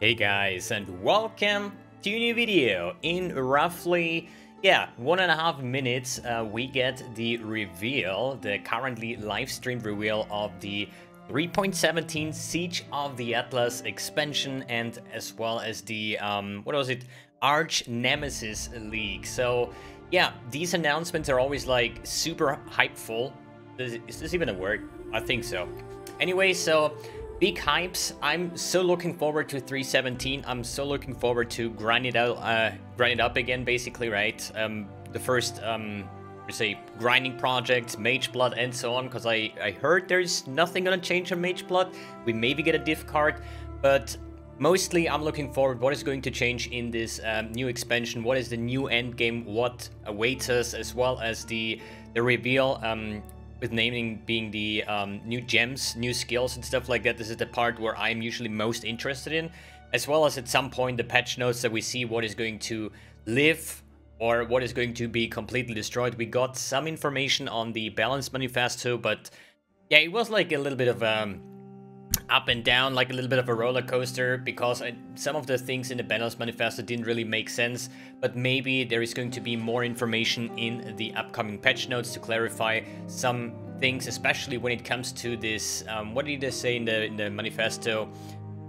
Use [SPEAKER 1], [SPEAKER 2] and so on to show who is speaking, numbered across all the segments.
[SPEAKER 1] Hey guys, and welcome to a new video. In roughly 1.5 minutes we get the reveal, the currently live stream reveal of the 3.17 Siege of the Atlas expansion, and as well as the Arch Nemesis leak. So yeah, these announcements are always like super hypeful. Is this even a word? I think so. Anyway, so big hypes. I'm so looking forward to 3.17. I'm so looking forward to grind it up again, basically, right? The first grinding project, Mage Blood, and so on, because I heard there's nothing gonna change on Mage Blood. We maybe get a diff card, but mostly I'm looking forward what is going to change in this new expansion, what is the new end game, what awaits us, as well as the reveal, with naming being the new gems, new skills and stuff like that. This is the part where I'm usually most interested in, as well as at some point the patch notes that we see what is going to live or what is going to be completely destroyed. We got some information on the balance manifesto, but yeah, it was like a little bit of up and down, like a little bit of a roller coaster, because some of the things in the balance manifesto didn't really make sense, but maybe there is going to be more information in the upcoming patch notes to clarify some things, especially when it comes to this, what did they say in the manifesto?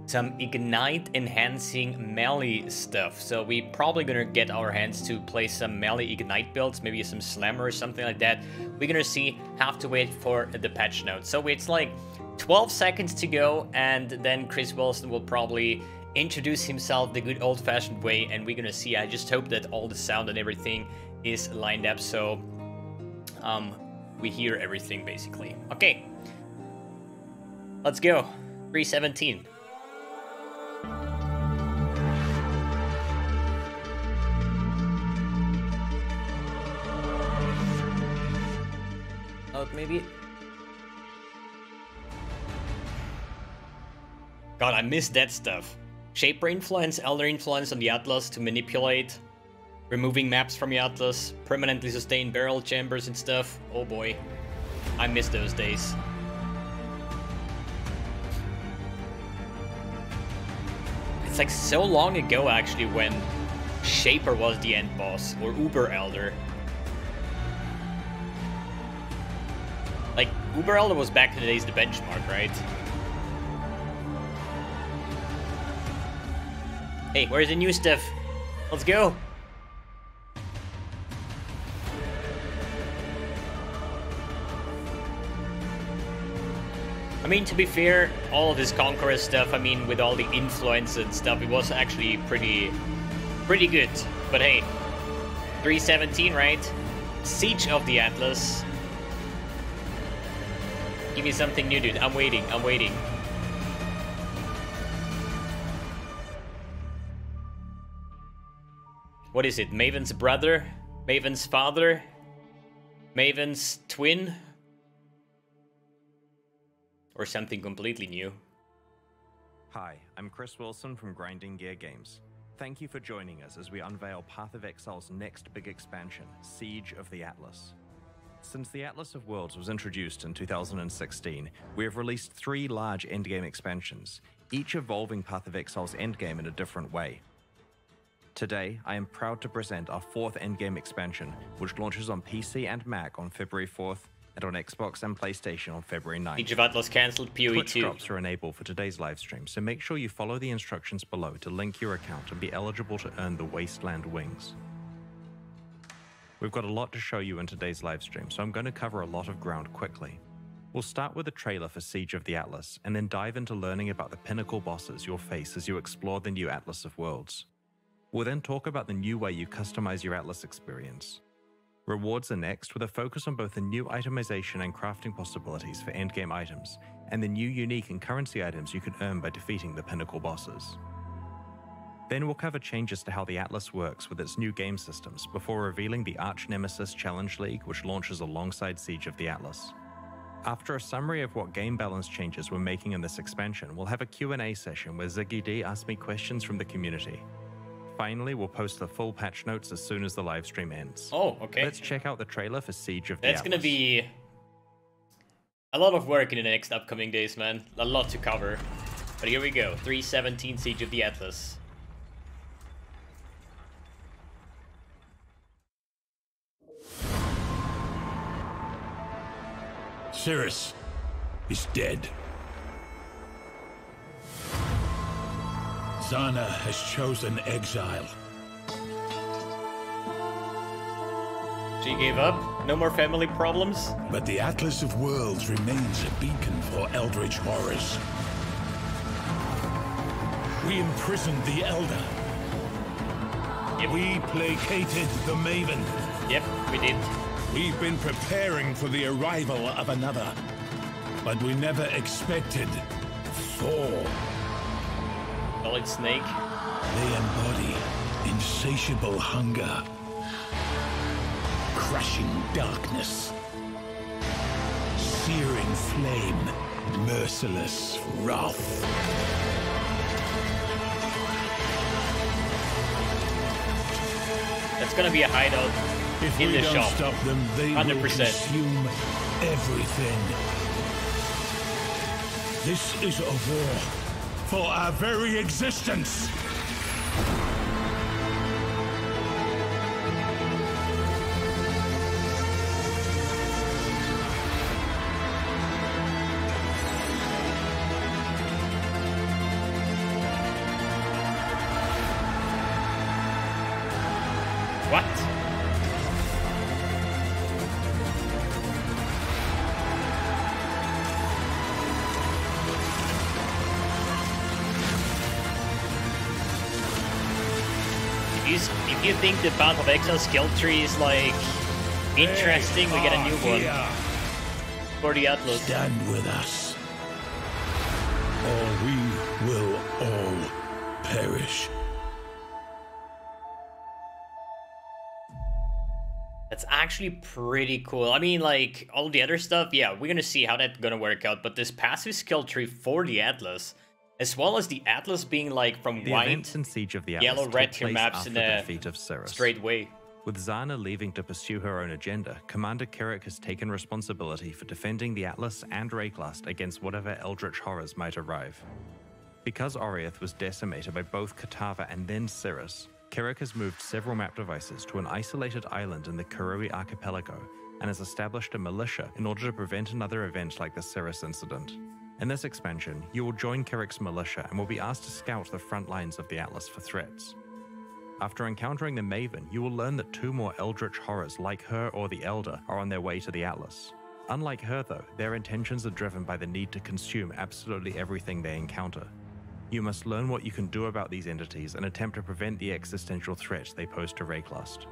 [SPEAKER 1] Some ignite enhancing melee stuff. So we probably gonna get our hands to play some melee ignite builds, maybe some slammer or something like that. We're gonna see, have to wait for the patch notes. So it's like 12 seconds to go, and then Chris Wilson will probably introduce himself the good old-fashioned way, and we're gonna see. I just hope that all the sound and everything is lined up, so we hear everything basically. Okay, let's go. 3.17. Oh, maybe. God, I miss that stuff. Shaper influence, Elder influence on the Atlas to manipulate, removing maps from the Atlas, permanently sustain barrel chambers and stuff. Oh boy, I miss those days. It's like so long ago actually when Shaper was the end boss, or Uber Elder. Like, Uber Elder was back in the days the benchmark, right? Hey, where's the new stuff? Let's go! I mean, to be fair, all of this Conqueror stuff, I mean, with all the influence and stuff, it was actually pretty good. But hey, 3.17, right? Siege of the Atlas. Give me something new, dude. I'm waiting. What is it? Maven's brother? Maven's father? Maven's twin? Or something completely new?
[SPEAKER 2] Hi, I'm Chris Wilson from Grinding Gear Games. Thank you for joining us as we unveil Path of Exile's next big expansion, Siege of the Atlas. Since the Atlas of Worlds was introduced in 2016, we have released 3 large endgame expansions, each evolving Path of Exile's endgame in a different way. Today, I am proud to present our 4th endgame expansion, which launches on PC and Mac on February 4th, and on Xbox and PlayStation on February 9th.
[SPEAKER 1] Siege of Atlas cancelled, PoE 2.
[SPEAKER 2] Twitch drops are enabled for today's livestream, so make sure you follow the instructions below to link your account and be eligible to earn the Wasteland Wings. We've got a lot to show you in today's livestream, so I'm going to cover a lot of ground quickly. We'll start with a trailer for Siege of the Atlas, and then dive into learning about the pinnacle bosses you'll face as you explore the new Atlas of Worlds. We'll then talk about the new way you customize your Atlas experience. Rewards are next, with a focus on both the new itemization and crafting possibilities for endgame items, and the new unique and currency items you can earn by defeating the pinnacle bosses. Then we'll cover changes to how the Atlas works with its new game systems, before revealing the Arch Nemesis Challenge League, which launches alongside Siege of the Atlas. After a summary of what game balance changes we're making in this expansion, we'll have a Q&A session where Ziggy D asks me questions from the community. Finally, we'll post the full patch notes as soon as the live stream ends.
[SPEAKER 1] Oh, okay.
[SPEAKER 2] Let's check out the trailer for Siege of the Atlas.
[SPEAKER 1] That's gonna be a lot of work in the next upcoming days, man. A lot to cover. But here we go, 317 Siege of the Atlas.
[SPEAKER 3] Cirrus is dead. Zana has chosen exile.
[SPEAKER 1] She gave up? No more family problems?
[SPEAKER 3] But the Atlas of Worlds remains a beacon for Eldritch Horrors. We imprisoned the Elder.
[SPEAKER 1] Yep.
[SPEAKER 3] We placated the Maven.
[SPEAKER 1] Yep, we did.
[SPEAKER 3] We've been preparing for the arrival of another. But we never expected Thor.
[SPEAKER 1] Solid Snake.
[SPEAKER 3] They embody insatiable hunger, crushing darkness, searing flame, merciless wrath.
[SPEAKER 1] That's gonna be a hideout
[SPEAKER 3] If
[SPEAKER 1] in
[SPEAKER 3] we
[SPEAKER 1] the
[SPEAKER 3] don't
[SPEAKER 1] shop.
[SPEAKER 3] stop them, they
[SPEAKER 1] 100%.
[SPEAKER 3] will consume everything. This is a war for our very existence.
[SPEAKER 1] What? If you think the Path of Exile skill tree is like interesting, we get a new one for the Atlas.
[SPEAKER 3] Stand with us, or we will all perish.
[SPEAKER 1] That's actually pretty cool. I mean, like, all the other stuff, yeah, we're gonna see how that's gonna work out, but this passive skill tree for the Atlas, as well as the Atlas being, like, from
[SPEAKER 2] The
[SPEAKER 1] white,
[SPEAKER 2] events in Siege of the Atlas
[SPEAKER 1] yellow,
[SPEAKER 2] take
[SPEAKER 1] red tier
[SPEAKER 2] place
[SPEAKER 1] maps
[SPEAKER 2] after
[SPEAKER 1] in
[SPEAKER 2] the
[SPEAKER 1] a
[SPEAKER 2] defeat of Cirrus.
[SPEAKER 1] straight way.
[SPEAKER 2] With Zana leaving to pursue her own agenda, Commander Kirik has taken responsibility for defending the Atlas and Rayclast against whatever Eldritch Horrors might arrive. Because Oriath was decimated by both Katava and then Cirrus, Kirik has moved several map devices to an isolated island in the Kurui archipelago and has established a militia in order to prevent another event like the Cirrus incident. In this expansion, you will join Kirik's militia and will be asked to scout the front lines of the Atlas for threats. After encountering the Maven, you will learn that 2 more Eldritch Horrors like her or the Elder are on their way to the Atlas. Unlike her though, their intentions are driven by the need to consume absolutely everything they encounter. You must learn what you can do about these entities and attempt to prevent the existential threat they pose to Rayclast.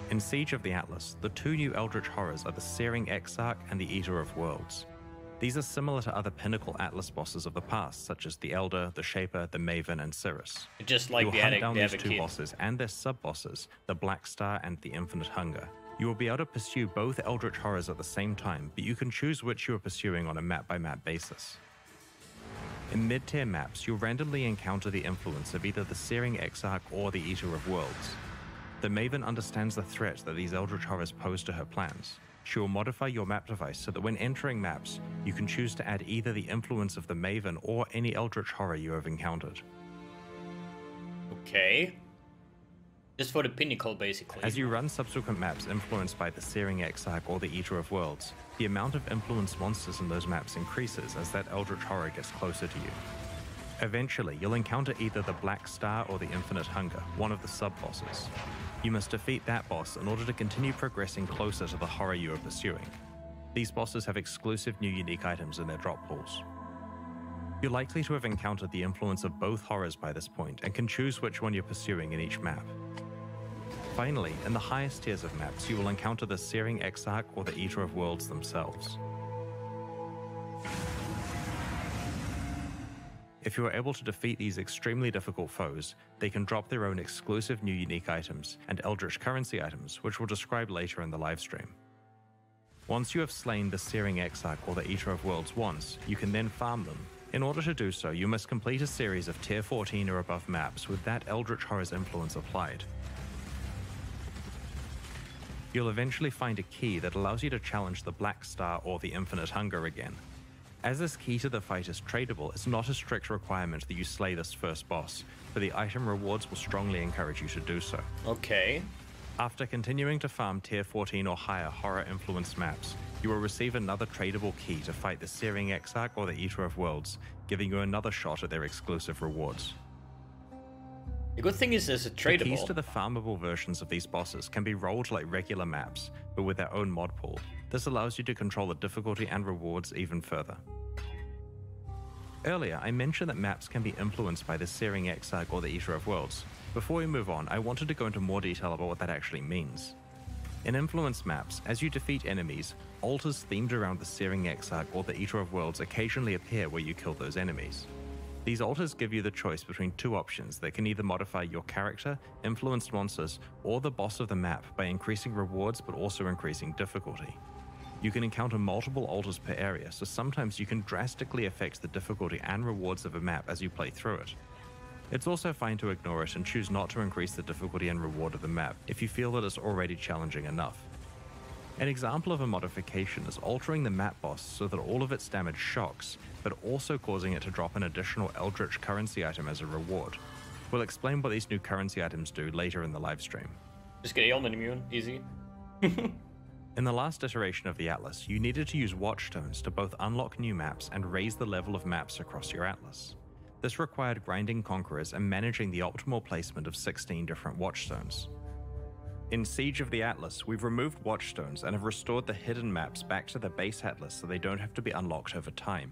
[SPEAKER 2] In Siege of the Atlas, the 2 new Eldritch Horrors are the Searing Exarch and the Eater of Worlds. These are similar to other pinnacle Atlas bosses of the past, such as the Elder, the Shaper, the Maven, and Cirrus.
[SPEAKER 1] Just like
[SPEAKER 2] You'll
[SPEAKER 1] the
[SPEAKER 2] hunt down these
[SPEAKER 1] Addict
[SPEAKER 2] 2
[SPEAKER 1] Kid.
[SPEAKER 2] bosses and their sub-bosses, the Black Star and the Infinite Hunger. You will be able to pursue both Eldritch Horrors at the same time, but you can choose which you are pursuing on a map-by-map basis. In mid-tier maps, you'll randomly encounter the influence of either the Searing Exarch or the Eater of Worlds. The Maven understands the threat that these Eldritch Horrors pose to her plans. She will modify your map device so that when entering maps, you can choose to add either the influence of the Maven or any Eldritch Horror you have encountered.
[SPEAKER 1] Okay. Just for the pinnacle, basically.
[SPEAKER 2] As you run subsequent maps influenced by the Searing Exarch or the Eater of Worlds, the amount of influenced monsters in those maps increases as that Eldritch Horror gets closer to you. Eventually, you'll encounter either the Black Star or the Infinite Hunger, one of the sub-bosses. You must defeat that boss in order to continue progressing closer to the horror you are pursuing. These bosses have exclusive new unique items in their drop pools. You're likely to have encountered the influence of both horrors by this point and can choose which one you're pursuing in each map. Finally, in the highest tiers of maps, you will encounter the Searing Exarch or the Eater of Worlds themselves. If you are able to defeat these extremely difficult foes, they can drop their own exclusive new unique items and Eldritch currency items, which we'll describe later in the livestream. Once you have slain the Searing Exarch or the Eater of Worlds once, you can then farm them. In order to do so, you must complete a series of tier 14 or above maps with that Eldritch Horror's influence applied. You'll eventually find a key that allows you to challenge the Black Star or the Infinite Hunger again. As this key to the fight is tradable, it's not a strict requirement that you slay this first boss, but the item rewards will strongly encourage you to do so.
[SPEAKER 1] Okay.
[SPEAKER 2] After continuing to farm tier 14 or higher horror-influenced maps, you will receive another tradable key to fight the Searing Exarch or the Eater of Worlds, giving you another shot at their exclusive rewards.
[SPEAKER 1] The good thing is there's a tradable.
[SPEAKER 2] The keys to the farmable versions of these bosses can be rolled like regular maps, but with their own mod pool. This allows you to control the difficulty and rewards even further. Earlier, I mentioned that maps can be influenced by the Searing Exarch or the Eater of Worlds. Before we move on, I wanted to go into more detail about what that actually means. In influenced maps, as you defeat enemies, altars themed around the Searing Exarch or the Eater of Worlds occasionally appear where you kill those enemies. These altars give you the choice between two options that can either modify your character, influenced monsters, or the boss of the map by increasing rewards but also increasing difficulty. You can encounter multiple altars per area, so sometimes you can drastically affect the difficulty and rewards of a map as you play through it. It's also fine to ignore it and choose not to increase the difficulty and reward of the map if you feel that it's already challenging enough. An example of a modification is altering the map boss so that all of its damage shocks, but also causing it to drop an additional Eldritch currency item as a reward. We'll explain what these new currency items do later in the livestream.
[SPEAKER 1] Just get Aeon and immune, easy.
[SPEAKER 2] In the last iteration of the Atlas, you needed to use Watchstones to both unlock new maps and raise the level of maps across your Atlas. This required grinding Conquerors and managing the optimal placement of 16 different Watchstones. In Siege of the Atlas, we've removed Watchstones and have restored the hidden maps back to the base Atlas so they don't have to be unlocked over time.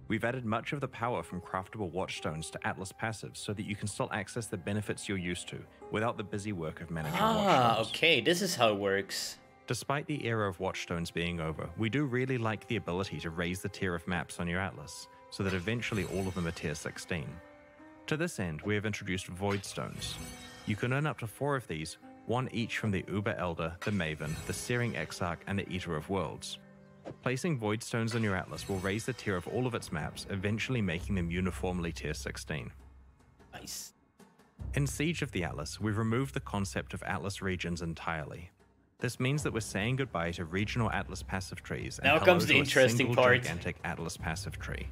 [SPEAKER 2] We've added much of the power from craftable Watchstones to Atlas passives so that you can still access the benefits you're used to without the busy work of managing Watchstones.
[SPEAKER 1] Okay, this is how it works.
[SPEAKER 2] Despite the era of Watchstones being over, we do really like the ability to raise the tier of maps on your Atlas, so that eventually all of them are tier 16. To this end, we have introduced Voidstones. You can earn up to 4 of these, one each from the Uber Elder, the Maven, the Searing Exarch, and the Eater of Worlds. Placing Voidstones on your Atlas will raise the tier of all of its maps, eventually making them uniformly tier 16.
[SPEAKER 1] Nice.
[SPEAKER 2] In Siege of the Atlas, we've removed the concept of Atlas regions entirely. This means that we're saying goodbye to regional Atlas passive trees and
[SPEAKER 1] now comes the interesting part.
[SPEAKER 2] Gigantic Atlas passive tree.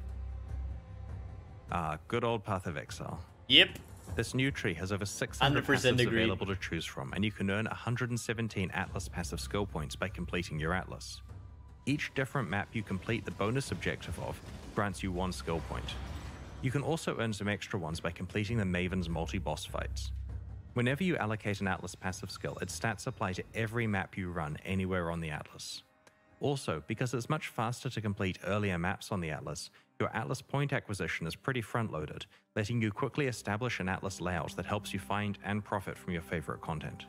[SPEAKER 2] Good old Path of Exile.
[SPEAKER 1] Yep.
[SPEAKER 2] This new tree has over 600 passives available to choose from, and you can earn 117 Atlas passive skill points by completing your Atlas. Each different map you complete the bonus objective of grants you 1 skill point. You can also earn some extra ones by completing the Maven's multi-boss fights. Whenever you allocate an Atlas passive skill, its stats apply to every map you run anywhere on the Atlas. Also, because it's much faster to complete earlier maps on the Atlas, your Atlas point acquisition is pretty front-loaded, letting you quickly establish an Atlas layout that helps you find and profit from your favorite content.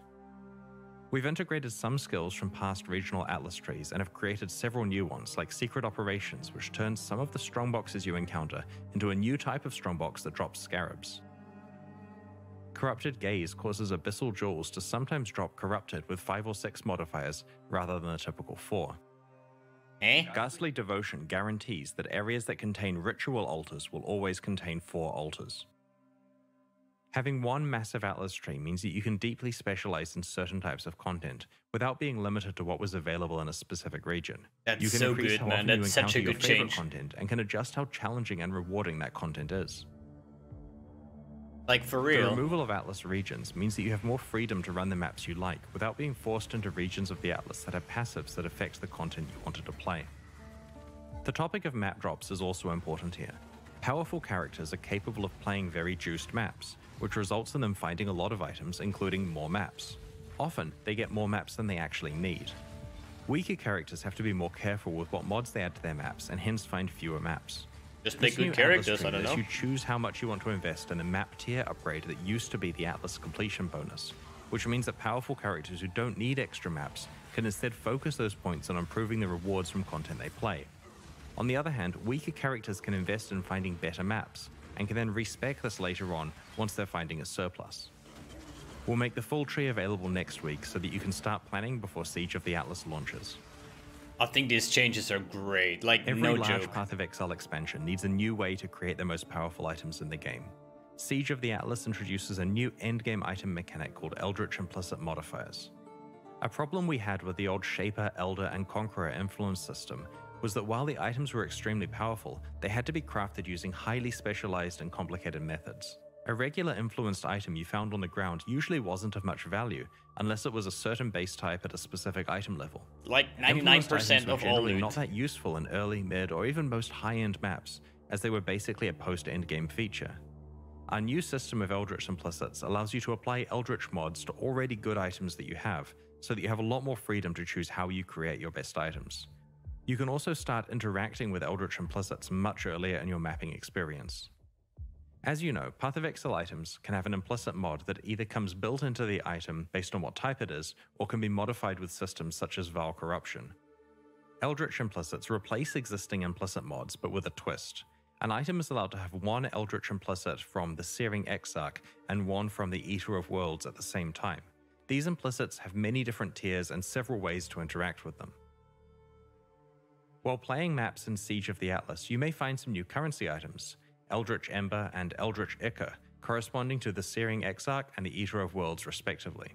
[SPEAKER 2] We've integrated some skills from past regional Atlas trees and have created several new ones, like Secret Operations, which turns some of the strongboxes you encounter into a new type of strongbox that drops scarabs. Corrupted Gaze causes Abyssal Jewels to sometimes drop Corrupted with 5 or 6 modifiers rather than a typical 4. Ghastly Devotion guarantees that areas that contain ritual altars will always contain 4 altars. Having one massive Atlas tree means that you can deeply specialize in certain types of content without being limited to what was available in a specific region.
[SPEAKER 1] That's
[SPEAKER 2] you can
[SPEAKER 1] so
[SPEAKER 2] increase
[SPEAKER 1] good,
[SPEAKER 2] how
[SPEAKER 1] man.
[SPEAKER 2] often
[SPEAKER 1] That's
[SPEAKER 2] you
[SPEAKER 1] such a
[SPEAKER 2] encounter
[SPEAKER 1] good
[SPEAKER 2] your favorite
[SPEAKER 1] change.
[SPEAKER 2] content and can adjust how challenging and rewarding that content is.
[SPEAKER 1] Like, for
[SPEAKER 2] The
[SPEAKER 1] real.
[SPEAKER 2] removal of Atlas regions means that you have more freedom to run the maps you like without being forced into regions of the Atlas that have passives that affect the content you wanted to play. The topic of map drops is also important here. Powerful characters are capable of playing very juiced maps, which results in them finding a lot of items, including more maps. Often, they get more maps than they actually need. Weaker characters have to be more careful with what mods they add to their maps and hence find fewer maps.
[SPEAKER 1] Just make
[SPEAKER 2] This
[SPEAKER 1] good
[SPEAKER 2] new
[SPEAKER 1] characters,
[SPEAKER 2] Atlas
[SPEAKER 1] I don't
[SPEAKER 2] tree lets
[SPEAKER 1] know.
[SPEAKER 2] you choose how much you want to invest in the map tier upgrade that used to be the Atlas completion bonus, which means that powerful characters who don't need extra maps can instead focus those points on improving the rewards from content they play. On the other hand, weaker characters can invest in finding better maps, and can then respec this later on once they're finding a surplus. We'll make the full tree available next week so that you can start planning before Siege of the Atlas launches.
[SPEAKER 1] I think these changes are great. Like,
[SPEAKER 2] Every
[SPEAKER 1] no
[SPEAKER 2] large
[SPEAKER 1] joke.
[SPEAKER 2] Path of Exile expansion needs a new way to create the most powerful items in the game. Siege of the Atlas introduces a new endgame item mechanic called Eldritch Implicit modifiers. A problem we had with the old Shaper, Elder, and Conqueror influence system was that while the items were extremely powerful, they had to be crafted using highly specialized and complicated methods. A regular influenced item you found on the ground usually wasn't of much value, unless it was a certain base type at a specific item level.
[SPEAKER 1] Like 99% of all loot.
[SPEAKER 2] Not that useful in early, mid, or even most high-end maps, as they were basically a post-endgame feature. Our new system of Eldritch Implicits allows you to apply Eldritch mods to already good items that you have, so that you have a lot more freedom to choose how you create your best items. You can also start interacting with Eldritch Implicits much earlier in your mapping experience. As you know, Path of Exile items can have an implicit mod that either comes built into the item based on what type it is, or can be modified with systems such as Vile Corruption. Eldritch Implicits replace existing implicit mods, but with a twist. An item is allowed to have one Eldritch Implicit from the Searing Exarch and one from the Eater of Worlds at the same time. These implicits have many different tiers and several ways to interact with them. While playing maps in Siege of the Atlas, you may find some new currency items, Eldritch Ember and Eldritch Ichor, corresponding to the Searing Exarch and the Eater of Worlds respectively.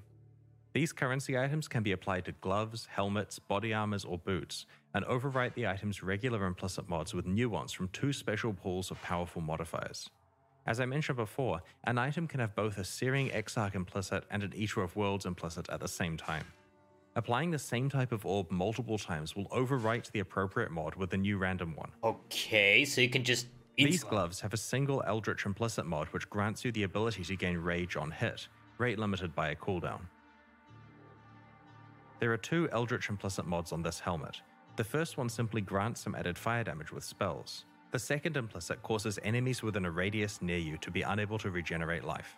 [SPEAKER 2] These currency items can be applied to gloves, helmets, body armors, or boots, and overwrite the item's regular implicit mods with new ones from two special pools of powerful modifiers. As I mentioned before, an item can have both a Searing Exarch implicit and an Eater of Worlds implicit at the same time. Applying the same type of orb multiple times will overwrite the appropriate mod with a new random one.
[SPEAKER 1] Okay, so you can just...
[SPEAKER 2] These gloves have a single Eldritch implicit mod which grants you the ability to gain rage on hit, rate limited by a cooldown. There are two Eldritch implicit mods on this helmet. The first one simply grants some added fire damage with spells. The second implicit causes enemies within a radius near you to be unable to regenerate life.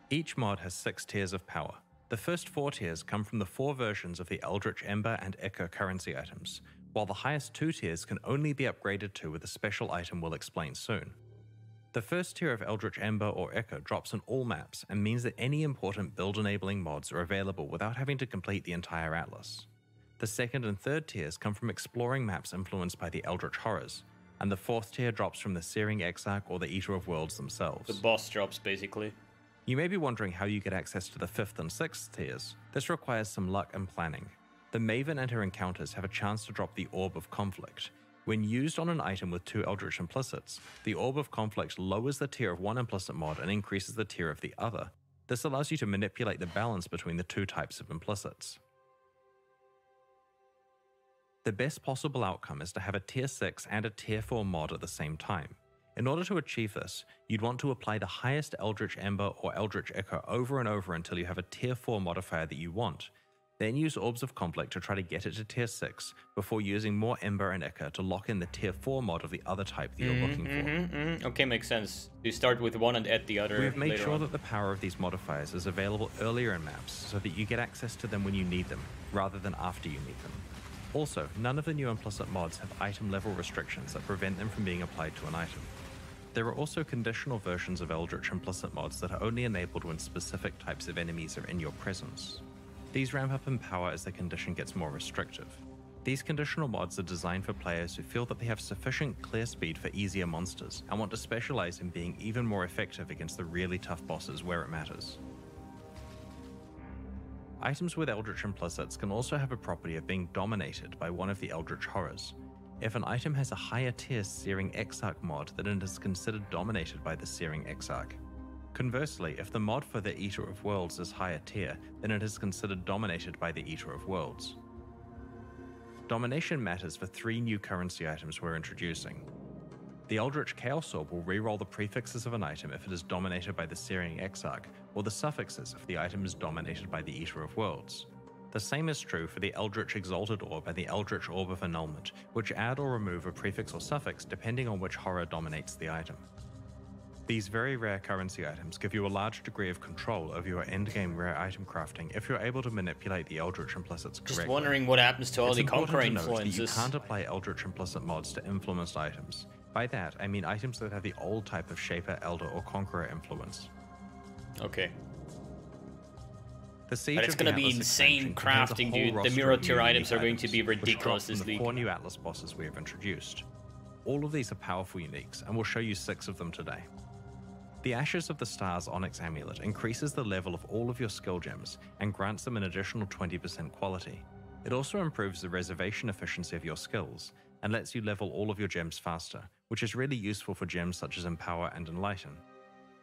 [SPEAKER 2] Each mod has 6 tiers of power. The first 4 tiers come from the 4 versions of the Eldritch Ember and Ichor currency items, while the highest 2 tiers can only be upgraded to with a special item we'll explain soon. The first tier of Eldritch Ember or Ichor drops on all maps and means that any important build-enabling mods are available without having to complete the entire atlas. The second and third tiers come from exploring maps influenced by the Eldritch Horrors, and the 4th tier drops from the Searing Exarch or the Eater of Worlds themselves.
[SPEAKER 1] The boss drops, basically.
[SPEAKER 2] You may be wondering how you get access to the 5th and 6th tiers. This requires some luck and planning. The Maven and her encounters have a chance to drop the Orb of Conflict. When used on an item with 2 Eldritch Implicits, the Orb of Conflict lowers the tier of one implicit mod and increases the tier of the other. This allows you to manipulate the balance between the 2 types of implicits. The best possible outcome is to have a tier 6 and a tier 4 mod at the same time. In order to achieve this, you'd want to apply the highest Eldritch Ember or Eldritch Ichor over and over until you have a tier 4 modifier that you want. Then use Orbs of Conflict to try to get it to tier 6 before using more Ember and Ichor to lock in the tier 4 mod of the other type that you're looking for.
[SPEAKER 1] Okay, makes sense. You start with one and add the other.
[SPEAKER 2] We've made sure that the power of these modifiers is available earlier in maps so that you get access to them when you need them, rather than after you need them. Also, none of the new implicit mods have item level restrictions that prevent them from being applied to an item. There are also conditional versions of Eldritch Implicit mods that are only enabled when specific types of enemies are in your presence. These ramp up in power as the condition gets more restrictive. These conditional mods are designed for players who feel that they have sufficient clear speed for easier monsters and want to specialize in being even more effective against the really tough bosses where it matters. Items with Eldritch Implicits can also have a property of being dominated by one of the Eldritch Horrors. If an item has a higher tier Searing Exarch mod, then it is considered dominated by the Searing Exarch. Conversely, if the mod for the Eater of Worlds is higher tier, then it is considered dominated by the Eater of Worlds. Domination matters for 3 new currency items we're introducing. The Eldritch Chaos Orb will reroll the prefixes of an item if it is dominated by the Searing Exarch, or the suffixes if the item is dominated by the Eater of Worlds. The same is true for the Eldritch Exalted Orb and the Eldritch Orb of Annulment, which add or remove a prefix or suffix depending on which horror dominates the item. These very rare currency items give you a large degree of control over your endgame rare item crafting if you're able to manipulate the Eldritch Implicits correctly.
[SPEAKER 1] Just wondering what happens to all the Conqueror
[SPEAKER 2] influences. You can't apply Eldritch Implicit mods to influenced items. By that, I mean items that have the old type of Shaper, Elder, or Conqueror influence.
[SPEAKER 1] Okay.
[SPEAKER 2] The Siege
[SPEAKER 1] but it's
[SPEAKER 2] of
[SPEAKER 1] going to
[SPEAKER 2] the
[SPEAKER 1] be
[SPEAKER 2] Atlas
[SPEAKER 1] insane crafting, dude. The mirror tier items are going to be ridiculous this league.
[SPEAKER 2] The 4 new Atlas bosses we have introduced. All of these are powerful uniques, and we'll show you 6 of them today. The Ashes of the Stars Onyx Amulet increases the level of all of your skill gems and grants them an additional 20% quality. It also improves the reservation efficiency of your skills and lets you level all of your gems faster, which is really useful for gems such as Empower and Enlighten.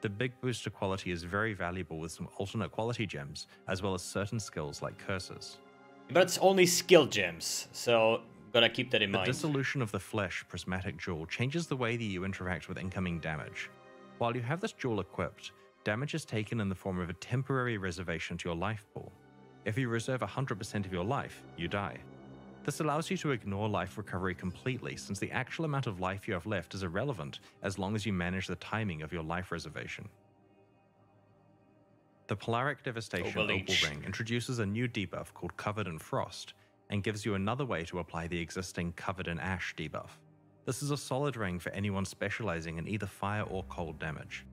[SPEAKER 2] The big boost to quality is very valuable with some alternate quality gems, as well as certain skills like curses.
[SPEAKER 1] But it's only skill gems, so gotta keep that in mind.
[SPEAKER 2] The Dissolution of the Flesh prismatic jewel changes the way that you interact with incoming damage. While you have this jewel equipped, damage is taken in the form of a temporary reservation to your life pool. If you reserve 100% of your life, you die. This allows you to ignore life recovery completely, since the actual amount of life you have left is irrelevant as long as you manage the timing of your life reservation. The Polaric Devastation Opal Ring introduces a new debuff called Covered in Frost, and gives you another way to apply the existing Covered in Ash debuff. This is a solid ring for anyone specializing in either fire or cold damage.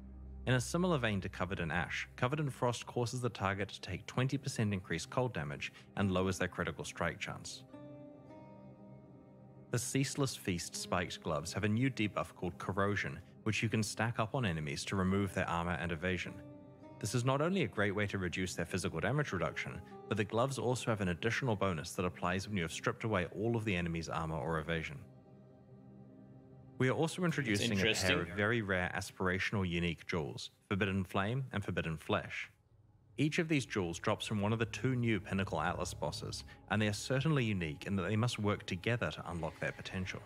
[SPEAKER 2] In a similar vein to Covered in Ash, Covered in Frost causes the target to take 20% increased cold damage and lowers their critical strike chance. The Ceaseless Feast Spiked Gloves have a new debuff called Corrosion, which you can stack up on enemies to remove their armor and evasion. This is not only a great way to reduce their physical damage reduction, but the gloves also have an additional bonus that applies when you have stripped away all of the enemy's armor or evasion. We are also introducing a pair of very rare aspirational unique jewels, Forbidden Flame and Forbidden Flesh. Each of these jewels drops from one of the two new Pinnacle Atlas bosses, and they are certainly unique in that they must work together to unlock their potential.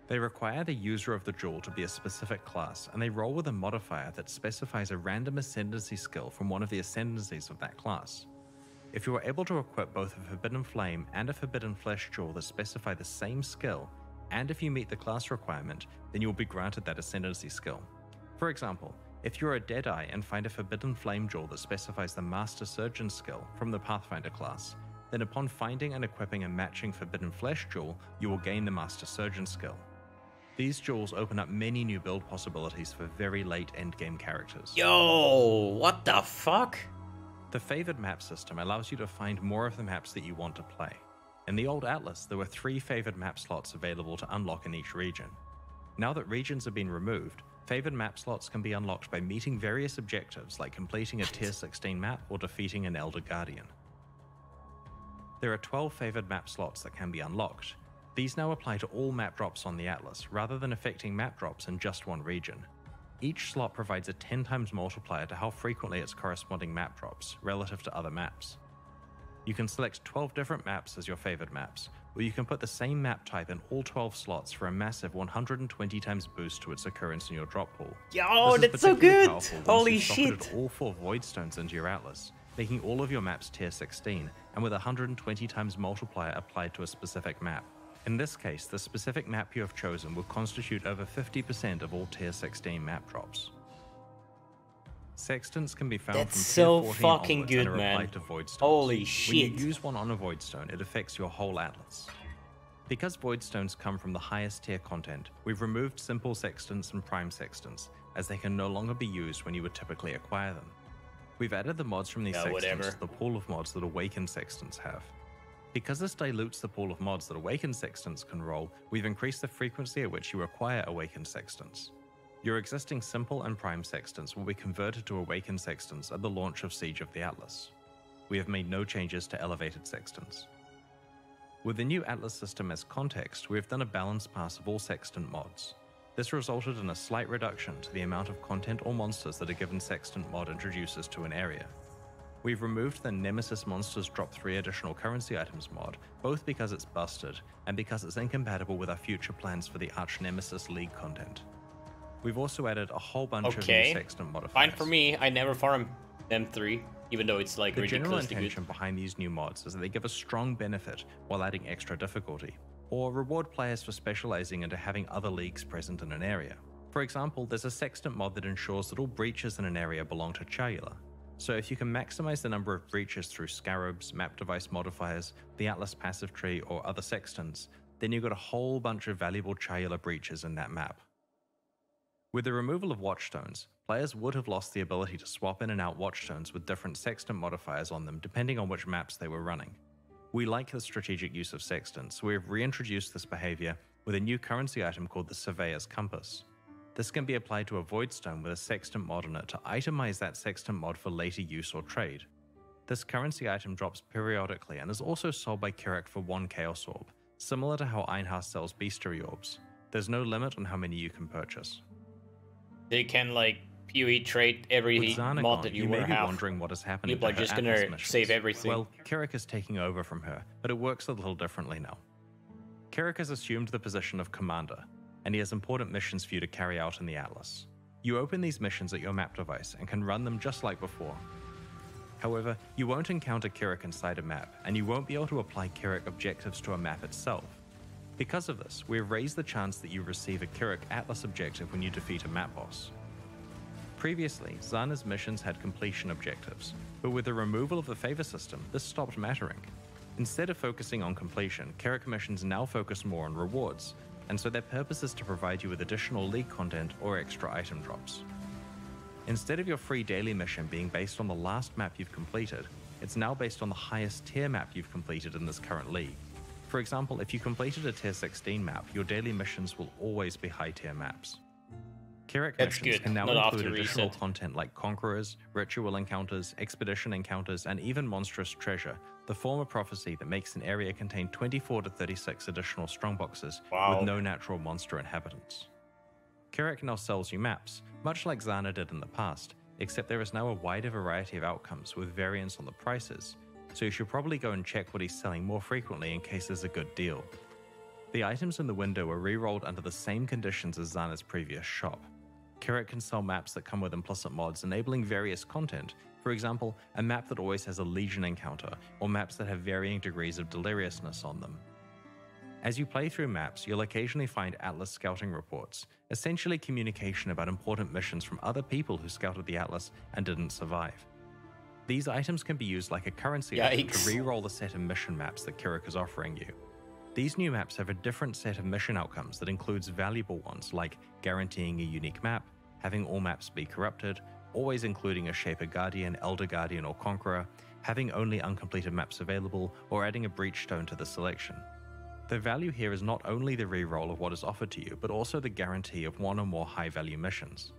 [SPEAKER 2] They require the user of the jewel to be a specific class, and they roll with a modifier that specifies a random ascendancy skill from one of the ascendancies of that class. If you are able to equip both a Forbidden Flame and a Forbidden Flesh jewel that specify the same skill, and if you meet the class requirement, then you will be granted that ascendancy skill. For example, if you're a Deadeye and find a Forbidden Flame jewel that specifies the Master Surgeon skill from the Pathfinder class, then upon finding and equipping a matching Forbidden Flesh jewel, you will gain the Master Surgeon skill. These jewels open up many new build possibilities for very late endgame characters.
[SPEAKER 1] Yo, what the fuck?
[SPEAKER 2] The Favored Map system allows you to find more of the maps that you want to play. In the old Atlas, there were 3 favored map slots available to unlock in each region. Now that regions have been removed, favored map slots can be unlocked by meeting various objectives like completing a Tier 16 map or defeating an Elder Guardian. There are 12 favored map slots that can be unlocked. These now apply to all map drops on the Atlas, rather than affecting map drops in just one region. Each slot provides a 10 times multiplier to how frequently its corresponding map drops, relative to other maps. You can select 12 different maps as your favored maps, or you can put the same map type in all 12 slots for a massive 120 times boost to its occurrence in your drop pool.
[SPEAKER 1] Yo, that's so good! Holy shit!
[SPEAKER 2] All 4 Void Stones into your Atlas, making all of your maps Tier 16, and with a 120 times multiplier applied to a specific map. In this case, the specific map you have chosen will constitute over 50% of all Tier 16 map drops. Sextants can be found
[SPEAKER 1] That's
[SPEAKER 2] from
[SPEAKER 1] so
[SPEAKER 2] Tier 14
[SPEAKER 1] fucking
[SPEAKER 2] onwards
[SPEAKER 1] good,
[SPEAKER 2] and are
[SPEAKER 1] man.
[SPEAKER 2] applied to Void Stones.
[SPEAKER 1] Holy shit.
[SPEAKER 2] When you use one on a Void Stone, it affects your whole Atlas. Because Void Stones come from the highest tier content, we've removed Simple Sextants and Prime Sextants, as they can no longer be used when you would typically acquire them. We've added the mods from these Sextants to the pool of mods that Awakened Sextants have. Because this dilutes the pool of mods that Awakened Sextants can roll, we've increased the frequency at which you acquire Awakened Sextants. Your existing Simple and Prime Sextants will be converted to Awakened Sextants at the launch of Siege of the Atlas. We have made no changes to Elevated Sextants. With the new Atlas system as context, we have done a balance pass of all Sextant mods. This resulted in a slight reduction to the amount of content or monsters that a given Sextant mod introduces to an area. We've removed the Nemesis Monsters Drop 3 additional currency items mod, both because it's busted, and because it's incompatible with our future plans for the Arch Nemesis League content. We've also added a whole bunch of new Sextant modifiers.
[SPEAKER 1] Fine for me, I never farm them 3, even though it's like
[SPEAKER 2] the general
[SPEAKER 1] ridiculously
[SPEAKER 2] intention
[SPEAKER 1] good.
[SPEAKER 2] behind these new mods is that they give a strong benefit while adding extra difficulty, or reward players for specializing into having other leagues present in an area. For example, there's a Sextant mod that ensures that all breaches in an area belong to Chalula. So if you can maximize the number of breaches through Scarabs, map device modifiers, the Atlas passive tree, or other Sextants, then you've got a whole bunch of valuable Chalula breaches in that map. With the removal of Watchstones, players would have lost the ability to swap in and out Watchstones with different Sextant modifiers on them depending on which maps they were running. We like the strategic use of Sextants, so we have reintroduced this behavior with a new currency item called the Surveyor's Compass. This can be applied to a Void Stone with a Sextant mod on it to itemize that Sextant mod for later use or trade. This currency item drops periodically and is also sold by Kirak for 1 Chaos Orb, similar to how Einhaus sells Bestiary Orbs. There's no limit on how many you can purchase.
[SPEAKER 1] They can like PoE trade every mod that you
[SPEAKER 2] may
[SPEAKER 1] want
[SPEAKER 2] be
[SPEAKER 1] to have.
[SPEAKER 2] wondering what is happening.
[SPEAKER 1] People are just gonna save everything.
[SPEAKER 2] Well, Kirak is taking over from her, but it works a little differently now. Kirak has assumed the position of commander, and he has important missions for you to carry out in the Atlas. You open these missions at your map device and can run them just like before. However, you won't encounter Kirak inside a map, and you won't be able to apply Kirak objectives to a map itself. Because of this, we have raised the chance that you receive a Kirak Atlas objective when you defeat a map boss. Previously, Zana's missions had completion objectives, but with the removal of the favor system, this stopped mattering. Instead of focusing on completion, Kirak missions now focus more on rewards, and so their purpose is to provide you with additional League content or extra item drops. Instead of your free daily mission being based on the last map you've completed, it's now based on the highest tier map you've completed in this current league. For example, if you completed a tier 16 map, your daily missions will always be high tier maps. Kirak missions can now include additional content like Conquerors, Ritual Encounters, Expedition Encounters, and even Monstrous Treasure, the former prophecy that makes an area contain 24 to 36 additional strongboxes with no natural monster inhabitants. Kirak now sells you maps, much like Zana did in the past, except there is now a wider variety of outcomes with variance on the prices, so you should probably go and check what he's selling more frequently in case there's a good deal. The items in the window are re-rolled under the same conditions as Zana's previous shop. Kirak can sell maps that come with implicit mods enabling various content, for example, a map that always has a Legion encounter, or maps that have varying degrees of deliriousness on them. As you play through maps, you'll occasionally find Atlas scouting reports, essentially communication about important missions from other people who scouted the Atlas and didn't survive. These items can be used like a currency item to re-roll the set of mission maps that Kirak is offering you. These new maps have a different set of mission outcomes that includes valuable ones like guaranteeing a unique map, having all maps be corrupted, always including a Shaper Guardian, Elder Guardian, or Conqueror, having only uncompleted maps available, or adding a Breach Stone to the selection. The value here is not only the re-roll of what is offered to you, but also the guarantee of one or more high-value missions.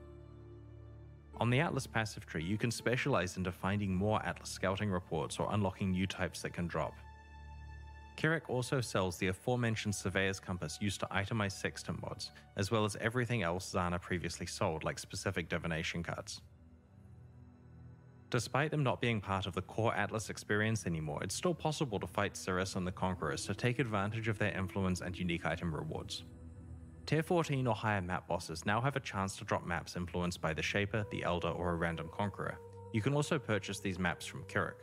[SPEAKER 2] On the Atlas passive tree, you can specialize into finding more Atlas scouting reports or unlocking new types that can drop. Kirak also sells the aforementioned Surveyor's Compass used to itemize Sextant mods, as well as everything else Zana previously sold, like specific divination cards. Despite them not being part of the core Atlas experience anymore, it's still possible to fight Cirrus and the Conquerors to take advantage of their influence and unique item rewards. Tier 14 or higher map bosses now have a chance to drop maps influenced by the Shaper, the Elder, or a random Conqueror. You can also purchase these maps from Kirak.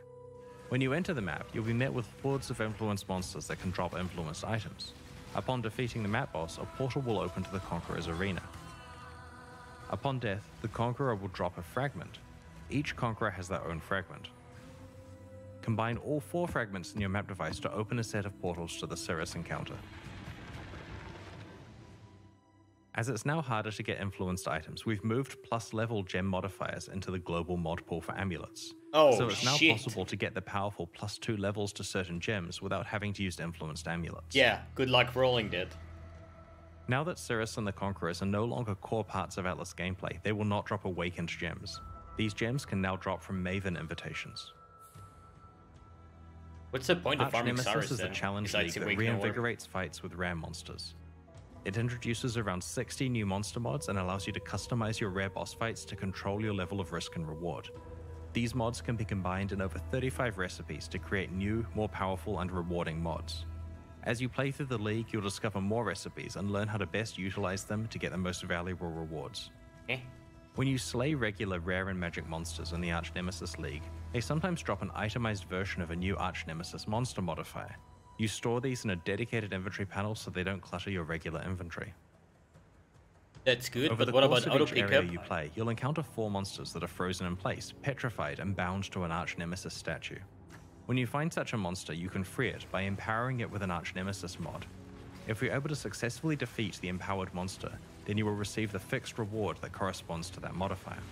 [SPEAKER 2] When you enter the map, you'll be met with hordes of influenced monsters that can drop influenced items. Upon defeating the map boss, a portal will open to the Conqueror's arena. Upon death, the Conqueror will drop a fragment. Each Conqueror has their own fragment. Combine all 4 fragments in your map device to open a set of portals to the Cirrus encounter. As it's now harder to get influenced items, we've moved plus level gem modifiers into the global mod pool for amulets. So it's now possible to get the powerful +2 levels to certain gems without having to use influenced amulets.
[SPEAKER 1] Yeah, good luck rolling that.
[SPEAKER 2] Now that Cirrus and the Conquerors are no longer core parts of Atlas gameplay, they will not drop awakened gems. These gems can now drop from Maven invitations.
[SPEAKER 1] What's the point of farming
[SPEAKER 2] Nemesis
[SPEAKER 1] Cirrus
[SPEAKER 2] is a challenge league that reinvigorates fights with rare monsters. It introduces around 60 new monster mods and allows you to customize your rare boss fights to control your level of risk and reward. These mods can be combined in over 35 recipes to create new, more powerful and rewarding mods. As you play through the league, you'll discover more recipes and learn how to best utilize them to get the most valuable rewards. When you slay regular rare and magic monsters in the Arch Nemesis League, they sometimes drop an itemized version of a new Arch Nemesis monster modifier. You store these in a dedicated inventory panel so they don't clutter your regular inventory.
[SPEAKER 1] That's good, but what about auto pickup?
[SPEAKER 2] You play, you'll encounter 4 monsters that are frozen in place, petrified, and bound to an Arch Nemesis statue. When you find such a monster, you can free it by empowering it with an Arch Nemesis mod. If you're able to successfully defeat the empowered monster, then you will receive the fixed reward that corresponds to that modifier.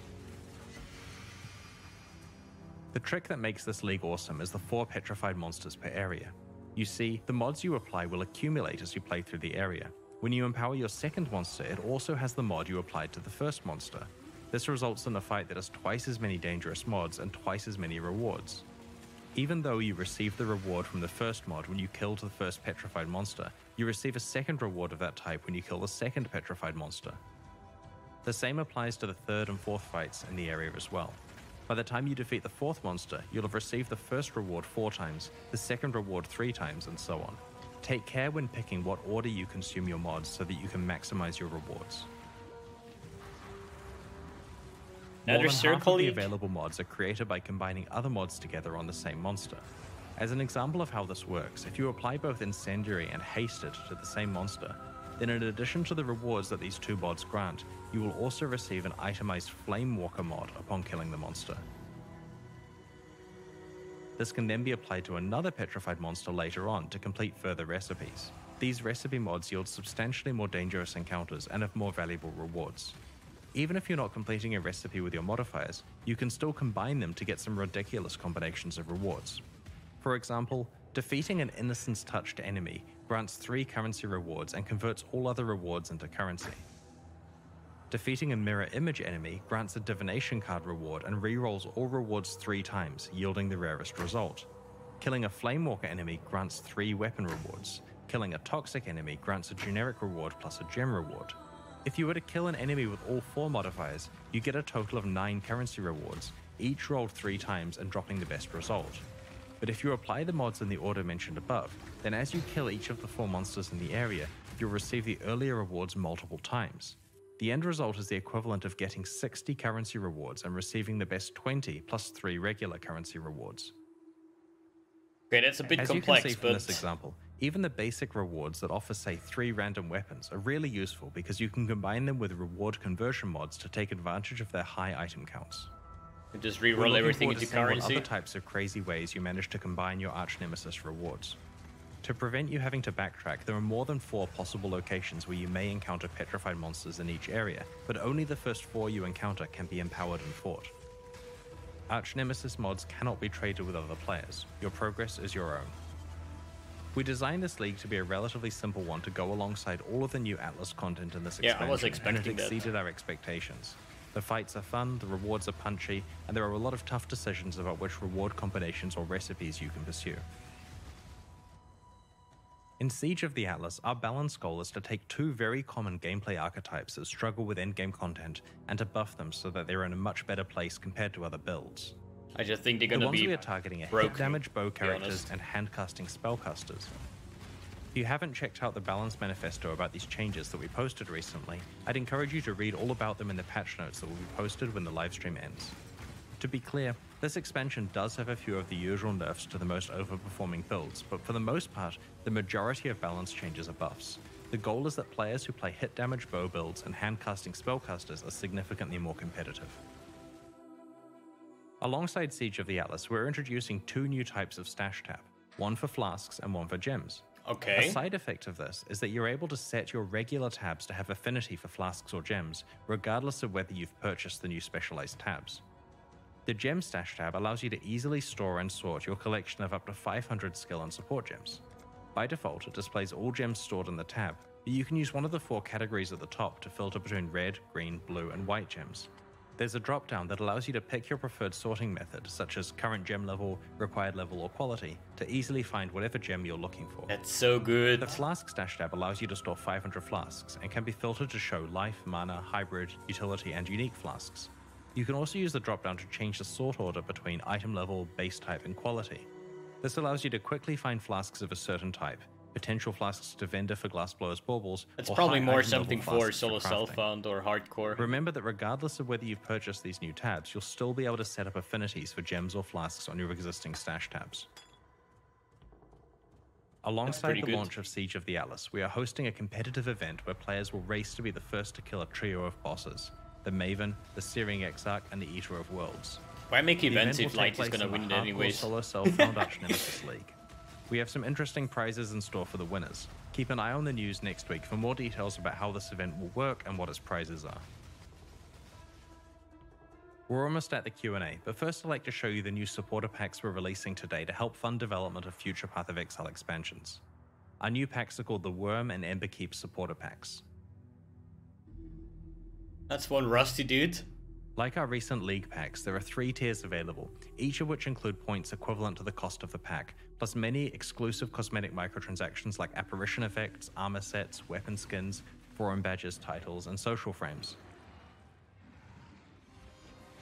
[SPEAKER 2] The trick that makes this league awesome is the 4 petrified monsters per area. You see, the mods you apply will accumulate as you play through the area. When you empower your second monster, it also has the mod you applied to the first monster. This results in a fight that has twice as many dangerous mods and twice as many rewards. Even though you receive the reward from the first mod when you killed the first petrified monster, you receive a second reward of that type when you kill the second petrified monster. The same applies to the third and fourth fights in the area as well. By the time you defeat the fourth monster, you'll have received the first reward 4 times, the second reward 3 times, and so on. Take care when picking what order you consume your mods so that you can maximize your rewards. More than half of the available mods are created by combining other mods together on the same monster. As an example of how this works, if you apply both Incendiary and Hasted to the same monster, then in addition to the rewards that these two mods grant, you will also receive an itemized Flame Walker mod upon killing the monster. This can then be applied to another petrified monster later on to complete further recipes. These recipe mods yield substantially more dangerous encounters and have more valuable rewards. Even if you're not completing a recipe with your modifiers, you can still combine them to get some ridiculous combinations of rewards. For example, defeating an Innocence-touched enemy grants 3 currency rewards and converts all other rewards into currency. Defeating a mirror image enemy grants a divination card reward and rerolls all rewards 3 times, yielding the rarest result. Killing a Flamewalker enemy grants 3 weapon rewards. Killing a toxic enemy grants a generic reward plus a gem reward. If you were to kill an enemy with all 4 modifiers, you get a total of 9 currency rewards, each rolled 3 times and dropping the best result. But if you apply the mods in the order mentioned above, then as you kill each of the 4 monsters in the area, you'll receive the earlier rewards multiple times. The end result is the equivalent of getting 60 currency rewards and receiving the best 20 plus 3 regular currency rewards.
[SPEAKER 1] Okay, that's a bit
[SPEAKER 2] As
[SPEAKER 1] complex,
[SPEAKER 2] you can see from this example, even the basic rewards that offer, say, 3 random weapons are really useful because you can combine them with reward conversion mods to take advantage of their high item counts.
[SPEAKER 1] Just reroll everything into currency.
[SPEAKER 2] Other types of crazy ways you manage to combine your Arch Nemesis rewards. To prevent you having to backtrack, there are more than 4 possible locations where you may encounter petrified monsters in each area, but only the first 4 you encounter can be empowered and fought. Arch Nemesis mods cannot be traded with other players. Your progress is your own. We designed this league to be a relatively simple one to go alongside all of the new Atlas content in this expansion,
[SPEAKER 1] I was expecting
[SPEAKER 2] and it exceeded our expectations. The fights are fun, the rewards are punchy, and there are a lot of tough decisions about which reward combinations or recipes you can pursue. In Siege of the Atlas, our balance goal is to take 2 very common gameplay archetypes that struggle with endgame content and to buff them so that they're in a much better place compared to other builds.
[SPEAKER 1] I just think they're gonna be
[SPEAKER 2] The ones we are targeting are hit damage bow characters and hand-casting spellcasters. If you haven't checked out the balance manifesto about these changes that we posted recently, I'd encourage you to read all about them in the patch notes that will be posted when the livestream ends. To be clear, this expansion does have a few of the usual nerfs to the most overperforming builds, but for the most part, the majority of balance changes are buffs. The goal is that players who play hit damage bow builds and hand-casting spellcasters are significantly more competitive. Alongside Siege of the Atlas, we're introducing 2 new types of stash tab, one for flasks and one for gems.
[SPEAKER 1] Okay.
[SPEAKER 2] A side effect of this is that you're able to set your regular tabs to have affinity for flasks or gems, regardless of whether you've purchased the new specialized tabs. The Gem Stash tab allows you to easily store and sort your collection of up to 500 skill and support gems. By default, it displays all gems stored in the tab, but you can use one of the 4 categories at the top to filter between red, green, blue, and white gems. There's a drop-down that allows you to pick your preferred sorting method, such as current gem level, required level, or quality, to easily find whatever gem you're looking for.
[SPEAKER 1] That's so good.
[SPEAKER 2] The Flask Stash tab allows you to store 500 flasks, and can be filtered to show life, mana, hybrid, utility, and unique flasks. You can also use the drop-down to change the sort order between item level, base type, and quality. This allows you to quickly find flasks of a certain type, potential flasks to vendor for glassblowers baubles.
[SPEAKER 1] It's probably more something for solo self-found or hardcore.
[SPEAKER 2] Remember that regardless of whether you've purchased these new tabs, you'll still be able to set up affinities for gems or flasks on your existing stash tabs. Alongside the launch of Siege of the Atlas, we are hosting a competitive event where players will race to be the first to kill a trio of bosses: the Maven, the Searing Exarch, and the Eater of Worlds.
[SPEAKER 1] Why make events if Light is gonna win it anyways?
[SPEAKER 2] Solo self-found Arch Nemesis League. We have some interesting prizes in store for the winners. Keep an eye on the news next week for more details about how this event will work and what its prizes are. We're almost at the Q&A, but first I'd like to show you the new supporter packs we're releasing today to help fund development of future Path of Exile expansions. Our new packs are called the Worm and Emberkeep Supporter Packs.
[SPEAKER 1] That's one rusty dude.
[SPEAKER 2] Like our recent League packs, there are 3 tiers available, each of which include points equivalent to the cost of the pack, plus many exclusive cosmetic microtransactions like apparition effects, armor sets, weapon skins, forum badges, titles, and social frames.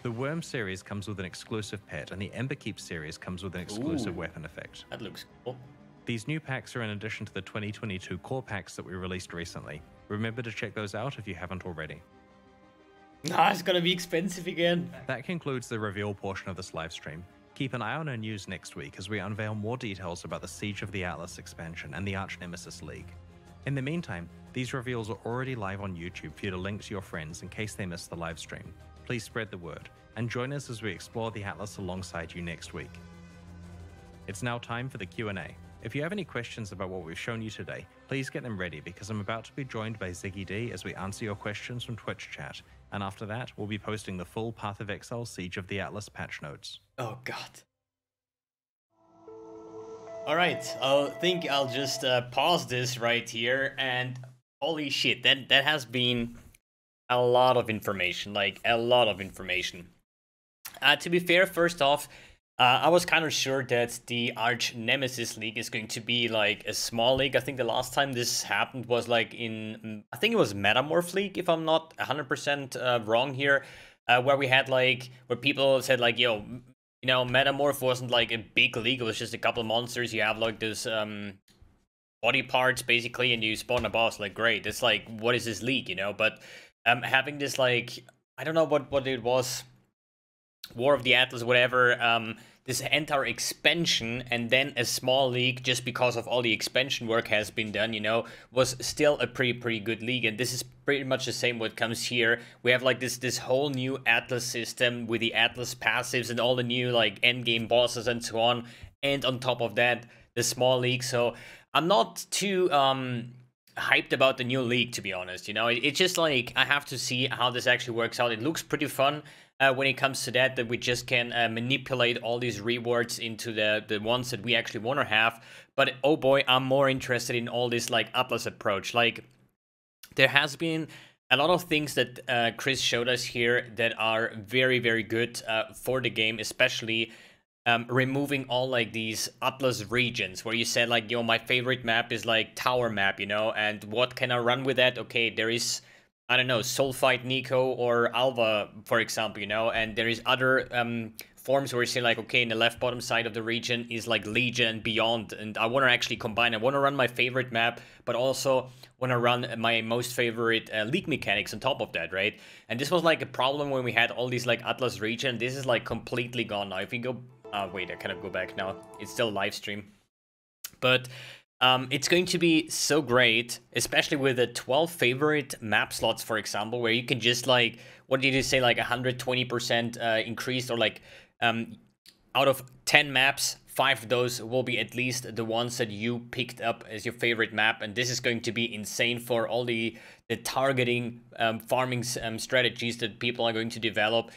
[SPEAKER 2] The Worm series comes with an exclusive pet, and the Emberkeep series comes with an exclusive weapon effect.
[SPEAKER 1] That looks cool.
[SPEAKER 2] These new packs are in addition to the 2022 core packs that we released recently. Remember to check those out if you haven't already.
[SPEAKER 1] Nah, it's gonna be expensive again.
[SPEAKER 2] That concludes the reveal portion of this live stream. Keep an eye on our news next week as we unveil more details about the Siege of the Atlas expansion and the Arch Nemesis League. In the meantime, these reveals are already live on YouTube for you to link to your friends in case they miss the live stream. Please spread the word, and join us as we explore the Atlas alongside you next week. It's now time for the Q&A. If you have any questions about what we've shown you today, please get them ready because I'm about to be joined by Ziggy D as we answer your questions from Twitch chat. And after that, we'll be posting the full Path of Exile Siege of the Atlas patch notes.
[SPEAKER 1] Oh god. Alright, I think I'll just pause this right here, and holy shit, that has been a lot of information, like a lot of information. To be fair, first off, I was kind of sure that the Arch Nemesis League is going to be like a small league. I think the last time this happened was like in, I think it was Metamorph League, if I'm not 100% wrong here, where we had like, where people said like, yo, you know, Metamorph wasn't like a big league, it was just a couple of monsters. You have like this body parts basically, and you spawn a boss. Like, great, it's like, what is this league, you know? But having this like, I don't know what it was, War of the Atlas, whatever, this entire expansion and then a small league just because of all the expansion work has been done, you know, was still a pretty good league. And this is pretty much the same what comes here. We have like this whole new Atlas system with the Atlas passives and all the new like end game bosses and so on, and on top of that the small league. So I'm not too hyped about the new league, to be honest. You know, it's just like, I have to see how this actually works out. It looks pretty fun when it comes to that we just can manipulate all these rewards into the ones that we actually want to have. But oh boy, I'm more interested in all this like Atlas approach. Like, there has been a lot of things that Chris showed us here that are very good for the game, especially removing all like these Atlas regions where you said like, yo, my favorite map is like tower map, you know, and what can I run with that? Okay, there is, I don't know, Soulfight Nico or Alva, for example, you know, and there is other forms where you say like, okay, in the left bottom side of the region is like Legion and Beyond, and I want to actually combine. I want to run my favorite map, but also want to run my most favorite League mechanics on top of that, right? And this was like a problem when we had all these like Atlas region. This is like completely gone now. If you go, wait, I cannot go back now. It's still live stream, but it's going to be so great, especially with the 12 favorite map slots, for example, where you can just like, what did you say, like 120% increased, or like out of 10 maps, 5 of those will be at least the ones that you picked up as your favorite map. And this is going to be insane for all the targeting farming strategies that people are going to develop.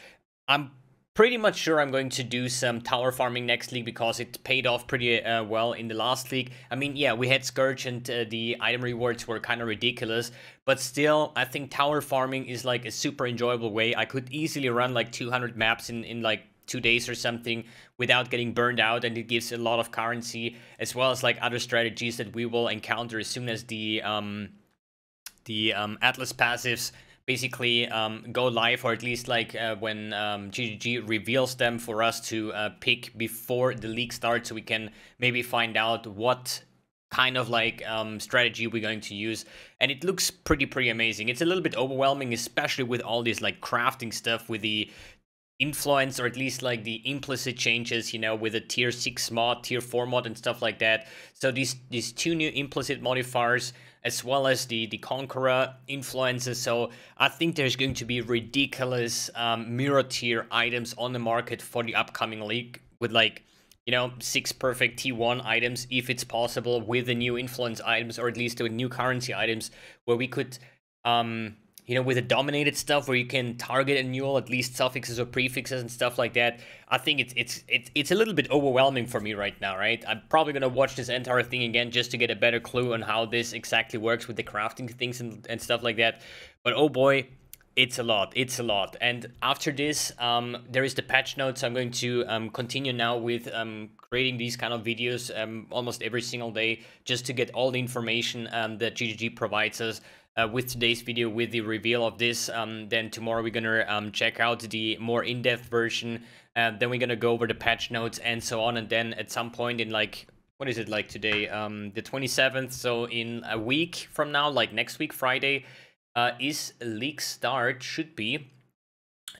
[SPEAKER 1] I'm pretty much sure I'm going to do some tower farming next league because it paid off pretty well in the last league. I mean, yeah, we had Scourge and the item rewards were kind of ridiculous, but still, I think tower farming is like a super enjoyable way. I could easily run like 200 maps in like 2 days or something without getting burned out, and it gives a lot of currency, as well as like other strategies that we will encounter as soon as the Atlas passives basically go live, or at least like when GGG reveals them for us to pick before the league starts, so we can maybe find out what kind of like strategy we're going to use. And it looks pretty amazing. It's a little bit overwhelming, especially with all this like crafting stuff, with the influence, or at least like the implicit changes, you know, with the tier 6 mod, tier 4 mod and stuff like that. So these 2 new implicit modifiers, as well as the Conqueror influences. So I think there's going to be ridiculous mirror tier items on the market for the upcoming league, with like, you know, 6 perfect T1 items if it's possible, with the new influence items, or at least the new currency items, where we could you know, with the dominated stuff where you can target a null, at least suffixes or prefixes and stuff like that, I think it's a little bit overwhelming for me right now, right? I'm probably gonna watch this entire thing again just to get a better clue on how this exactly works with the crafting things and stuff like that. But oh boy, it's a lot. It's a lot. And after this, there is the patch notes. I'm going to continue now with creating these kind of videos almost every single day just to get all the information that GGG provides us. With today's video, with the reveal of this, then tomorrow we're gonna check out the more in-depth version, then we're gonna go over the patch notes and so on, and then at some point in like, what is it like today, the 27th, so in a week from now, like next week Friday, is leak start, should be,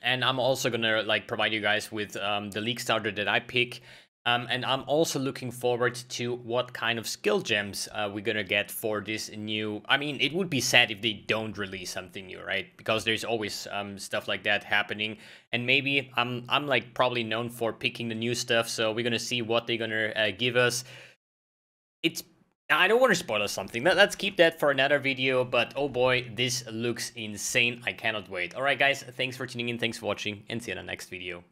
[SPEAKER 1] and I'm also gonna like provide you guys with the leak starter that I pick. And I'm also looking forward to what kind of skill gems we're gonna get for this new... I mean, it would be sad if they don't release something new, right? Because there's always stuff like that happening. And maybe I'm like probably known for picking the new stuff, so we're gonna see what they're gonna give us. I don't want to spoil something. Let's keep that for another video, but oh boy, this looks insane. I cannot wait. Alright guys, thanks for tuning in, thanks for watching, and see you in the next video.